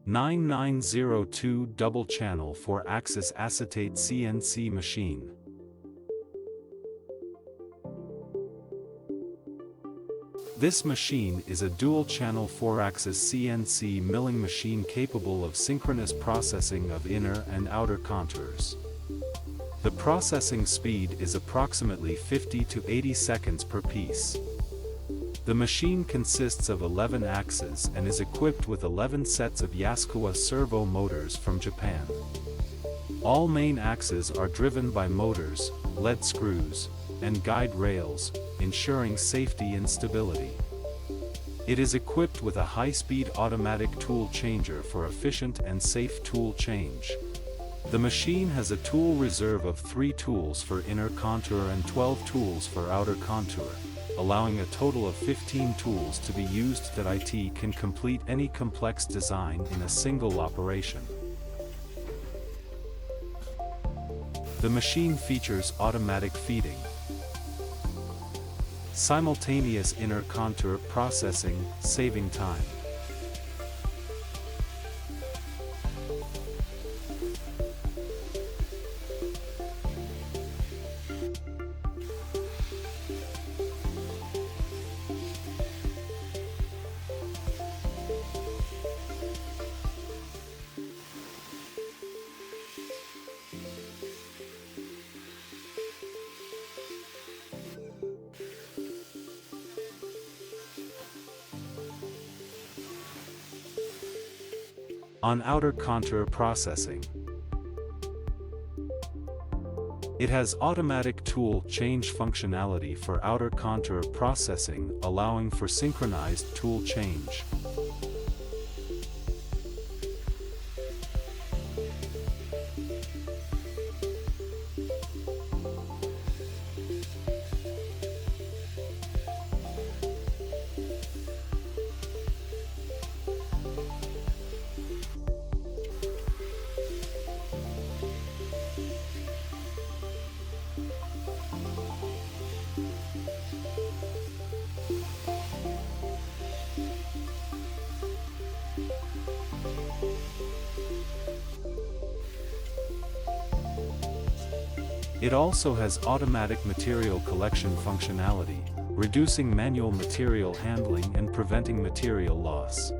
RIKE-990B double-channel 4-axis acetate CNC machine. This machine is a dual-channel 4-axis CNC milling machine capable of synchronous processing of inner and outer contours. The processing speed is approximately 50 to 80 seconds per piece. The machine consists of 11 axes and is equipped with 11 sets of Yaskawa servo motors from Japan. All main axes are driven by motors, lead screws, and guide rails, ensuring safety and stability. It is equipped with a high-speed automatic tool changer for efficient and safe tool change. The machine has a tool reserve of 3 tools for inner contour and 12 tools for outer contour, allowing a total of 15 tools to be used that IT can complete any complex design in a single operation. The machine features automatic feeding, simultaneous inner contour processing, saving time. On outer contour processing, it has automatic tool change functionality for outer contour processing, allowing for synchronized tool change. It also has automatic material collection functionality, reducing manual material handling and preventing material loss.